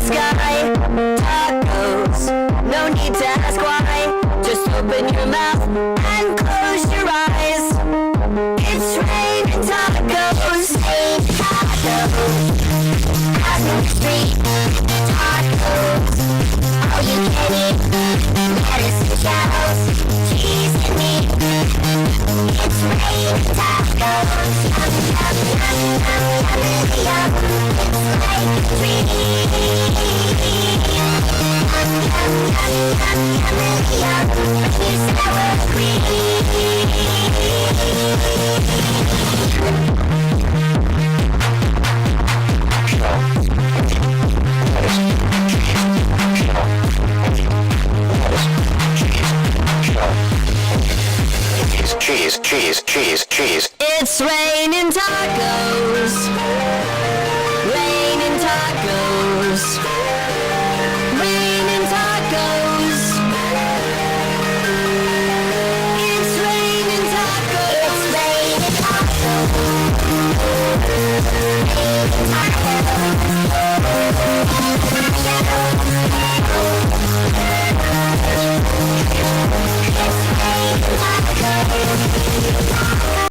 sky. Tacos, no need to ask why. Just open your mouth and close your eyes. It's raining tacos, ain't tacos. Out in the street, tacos. All you can eat, lettuce and shells, cheese and meat. It's raining tacos, yum, yum, yum, yum, yum, yum. It's like a dream. Yum, yum, yum, yum, yum, yum. You sour cream. Cheese, cheese, cheese, cheese.